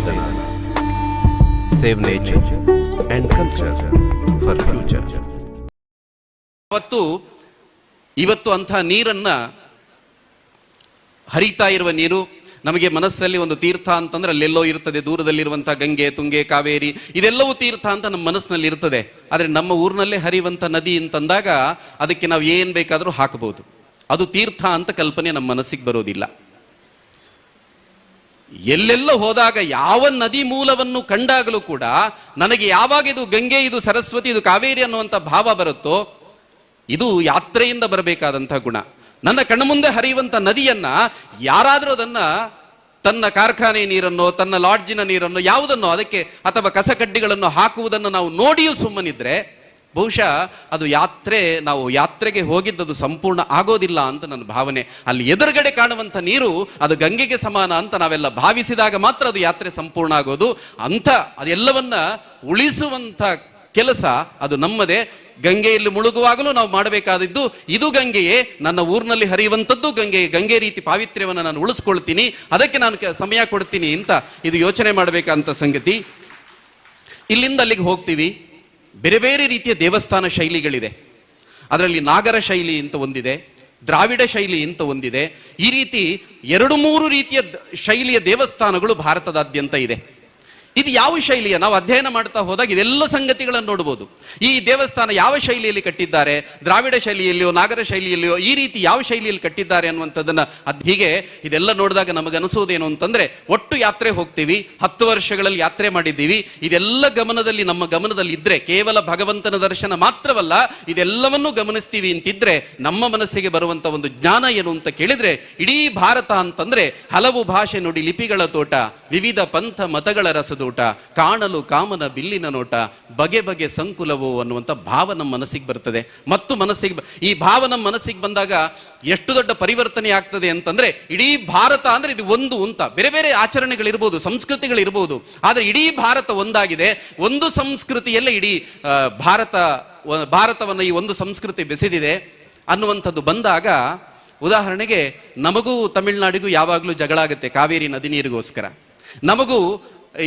ಸಂವೇದನಾ. Save nature and culture for future. ಇವತ್ತು ಅಂಥ ನೀರನ್ನ ಹರಿತಾ ಇರುವ ನೀರು ನಮಗೆ ಮನಸ್ಸಲ್ಲಿ ಒಂದು ತೀರ್ಥ ಅಂತಂದ್ರೆ ಅಲ್ಲೆಲ್ಲೋ ಇರ್ತದೆ, ದೂರದಲ್ಲಿರುವಂಥ ಗಂಗೆ, ತುಂಗೆ, ಕಾವೇರಿ, ಇದೆಲ್ಲವೂ ತೀರ್ಥ ಅಂತ ನಮ್ಮ ಮನಸ್ಸಿನಲ್ಲಿ ಇರ್ತದೆ. ಆದರೆ ನಮ್ಮ ಊರಿನಲ್ಲೇ ಹರಿಯುವಂಥ ನದಿ ಅಂತಂದಾಗ ಅದಕ್ಕೆ ನಾವು ಏನು ಬೇಕಾದರೂ ಹಾಕಬಹುದು. ಅದು ತೀರ್ಥ ಅಂತ ಕಲ್ಪನೆ ನಮ್ಮ ಮನಸ್ಸಿಗೆ ಬರೋದಿಲ್ಲ. ಎಲ್ಲೆಲ್ಲ ಹೋದಾಗ ಯಾವ ನದಿ ಮೂಲವನ್ನು ಕಂಡಾಗಲೂ ಕೂಡ ನನಗೆ ಯಾವಾಗ ಇದು ಗಂಗೆ, ಇದು ಸರಸ್ವತಿ, ಇದು ಕಾವೇರಿ ಅನ್ನುವಂಥ ಭಾವ ಬರುತ್ತೋ ಇದು ಯಾತ್ರೆಯಿಂದ ಬರಬೇಕಾದಂಥ ಗುಣ. ನನ್ನ ಕಣ್ಮುಂದೆ ಹರಿಯುವಂಥ ನದಿಯನ್ನ ಯಾರಾದರೂ ಅದನ್ನ ತನ್ನ ಕಾರ್ಖಾನೆ ನೀರನ್ನು, ತನ್ನ ಲಾಡ್ಜಿನ ನೀರನ್ನು, ಯಾವುದನ್ನು ಅದಕ್ಕೆ ಅಥವಾ ಕಸಕಡ್ಡಿಗಳನ್ನು ಹಾಕುವುದನ್ನು ನಾವು ನೋಡಿಯೂ ಸುಮ್ಮನಿದ್ರೆ ಬಹುಶಃ ಅದು ನಾವು ಯಾತ್ರೆಗೆ ಹೋಗಿದ್ದದು ಸಂಪೂರ್ಣ ಆಗೋದಿಲ್ಲ ಅಂತ ನನ್ನ ಭಾವನೆ. ಅಲ್ಲಿ ಎದುರುಗಡೆ ಕಾಣುವಂಥ ನೀರು ಅದು ಗಂಗೆಗೆ ಸಮಾನ ಅಂತ ನಾವೆಲ್ಲ ಭಾವಿಸಿದಾಗ ಮಾತ್ರ ಅದು ಯಾತ್ರೆ ಸಂಪೂರ್ಣ ಆಗೋದು. ಅಂತ ಅದೆಲ್ಲವನ್ನ ಉಳಿಸುವಂಥ ಕೆಲಸ ಅದು ನಮ್ಮದೇ. ಗಂಗೆಯಲ್ಲಿ ಮುಳುಗುವಾಗಲೂ ನಾವು ಮಾಡಬೇಕಾದದ್ದು ಇದು ಗಂಗೆಯೇ, ನನ್ನ ಊರಿನಲ್ಲಿ ಹರಿಯುವಂಥದ್ದು ಗಂಗೆ ರೀತಿ ಪಾವಿತ್ರ್ಯವನ್ನು ನಾನು ಉಳಿಸ್ಕೊಳ್ತೀನಿ, ಅದಕ್ಕೆ ನಾನು ಸಮಯ ಕೊಡ್ತೀನಿ ಅಂತ ಇದು ಯೋಚನೆ ಮಾಡಬೇಕಂತ ಸಂಗತಿ. ಇಲ್ಲಿಂದ ಅಲ್ಲಿಗೆ ಹೋಗ್ತೀವಿ. ಬೇರೆ ಬೇರೆ ರೀತಿಯ ದೇವಸ್ಥಾನ ಶೈಲಿಗಳಿದೆ. ಅದರಲ್ಲಿ ನಾಗರ ಶೈಲಿ ಅಂತ ಒಂದಿದೆ, ದ್ರಾವಿಡ ಶೈಲಿ ಅಂತ ಒಂದಿದೆ. ಈ ರೀತಿ 2-3 ರೀತಿಯ ಶೈಲಿಯ ದೇವಸ್ಥಾನಗಳು ಭಾರತದಾದ್ಯಂತ ಇದೆ. ಇದು ಯಾವ ಶೈಲಿಯ ನಾವು ಅಧ್ಯಯನ ಮಾಡ್ತಾ ಹೋದಾಗ ಇದೆಲ್ಲ ಸಂಗತಿಗಳನ್ನು ನೋಡ್ಬೋದು. ಈ ದೇವಸ್ಥಾನ ಯಾವ ಶೈಲಿಯಲ್ಲಿ ಕಟ್ಟಿದ್ದಾರೆ, ದ್ರಾವಿಡ ಶೈಲಿಯಲ್ಲಿಯೋ ನಾಗರ ಶೈಲಿಯಲ್ಲಿಯೋ ಈ ರೀತಿ ಯಾವ ಶೈಲಿಯಲ್ಲಿ ಕಟ್ಟಿದ್ದಾರೆ ಅನ್ನುವಂಥದ್ದನ್ನು ಹೀಗೆ ಇದೆಲ್ಲ ನೋಡಿದಾಗ ನಮಗನಿಸೋದೇನು ಅಂತಂದ್ರೆ, ಒಟ್ಟು ಯಾತ್ರೆ ಹೋಗ್ತೀವಿ, 10 ವರ್ಷಗಳಲ್ಲಿ ಯಾತ್ರೆ ಮಾಡಿದ್ದೀವಿ. ಇದೆಲ್ಲ ನಮ್ಮ ಗಮನದಲ್ಲಿ ಇದ್ರೆ ಕೇವಲ ಭಗವಂತನ ದರ್ಶನ ಮಾತ್ರವಲ್ಲ, ಇದೆಲ್ಲವನ್ನೂ ಗಮನಿಸ್ತೀವಿ ಅಂತಿದ್ರೆ ನಮ್ಮ ಮನಸ್ಸಿಗೆ ಬರುವಂತ ಒಂದು ಜ್ಞಾನ ಏನು ಅಂತ ಕೇಳಿದ್ರೆ, ಇಡೀ ಭಾರತ ಅಂತಂದ್ರೆ ಹಲವು ಭಾಷೆ ನುಡಿ ಲಿಪಿಗಳ ತೋಟ, ವಿವಿಧ ಪಂಥ ಮತಗಳ ರಸದೋಟ, ಕಾಣಲು ಕಾಮನ ಬಿಲ್ಲಿನ ನೋಟ, ಬಗೆ ಬಗೆ ಸಂಕುಲವು ಅನ್ನುವಂಥ ಭಾವ ನಮ್ಮ ಮನಸ್ಸಿಗೆ ಬರ್ತದೆ. ಮತ್ತು ಈ ಭಾವ ನಮ್ಮ ಮನಸ್ಸಿಗೆ ಬಂದಾಗ ಎಷ್ಟು ದೊಡ್ಡ ಪರಿವರ್ತನೆ ಆಗ್ತದೆ ಅಂತಂದ್ರೆ, ಇಡೀ ಭಾರತ ಅಂದ್ರೆ ಇದು ಒಂದು ಅಂತ. ಬೇರೆ ಬೇರೆ ಆಚರಣೆಗಳಿರ್ಬೋದು, ಸಂಸ್ಕೃತಿಗಳಿರ್ಬೋದು, ಆದರೆ ಇಡೀ ಭಾರತ ಒಂದಾಗಿದೆ. ಒಂದು ಸಂಸ್ಕೃತಿಯಲ್ಲೇ ಇಡೀ ಭಾರತವನ್ನು ಈ ಒಂದು ಸಂಸ್ಕೃತಿ ಬೆಸೆದಿದೆ ಅನ್ನುವಂಥದ್ದು ಬಂದಾಗ, ಉದಾಹರಣೆಗೆ ನಮಗೂ ತಮಿಳುನಾಡಿಗೂ ಯಾವಾಗಲೂ ಜಗಳ ಆಗುತ್ತೆ ಕಾವೇರಿ ನದಿ ನೀರಿಗೋಸ್ಕರ. ನಮಗೂ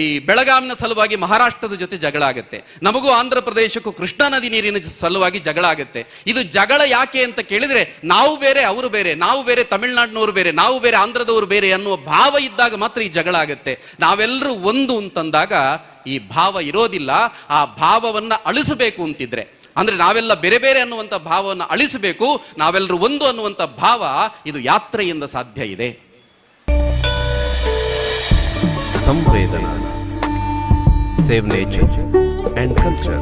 ಈ ಬೆಳಗಾಂನ ಸಲುವಾಗಿ ಮಹಾರಾಷ್ಟ್ರದ ಜೊತೆ ಜಗಳ ಆಗುತ್ತೆ. ನಮಗೂ ಆಂಧ್ರ ಪ್ರದೇಶಕ್ಕೂ ಕೃಷ್ಣಾ ನದಿ ನೀರಿನ ಸಲುವಾಗಿ ಜಗಳ ಆಗುತ್ತೆ. ಇದು ಜಗಳ ಯಾಕೆ ಅಂತ ಕೇಳಿದ್ರೆ, ನಾವು ಬೇರೆ ಅವರು ಬೇರೆ, ನಾವು ಬೇರೆ ತಮಿಳುನಾಡಿನವರು ಬೇರೆ, ನಾವು ಬೇರೆ ಆಂಧ್ರದವರು ಬೇರೆ ಅನ್ನುವ ಭಾವ ಇದ್ದಾಗ ಮಾತ್ರ ಈ ಜಗಳ ಆಗುತ್ತೆ. ನಾವೆಲ್ಲರೂ ಒಂದು ಅಂತಂದಾಗ ಈ ಭಾವ ಇರೋದಿಲ್ಲ. ಆ ಭಾವವನ್ನ ಅಳಿಸಬೇಕು ಅಂತಿದ್ರೆ, ಅಂದ್ರೆ ನಾವೆಲ್ಲ ಬೇರೆ ಬೇರೆ ಅನ್ನುವಂಥ ಭಾವವನ್ನು ಅಳಿಸಬೇಕು, ನಾವೆಲ್ಲರೂ ಒಂದು ಅನ್ನುವಂಥ ಭಾವ ಇದು ಯಾತ್ರೆಯಿಂದ ಸಾಧ್ಯ ಇದೆ. ಸಂವೇದನಾ. Save nature and culture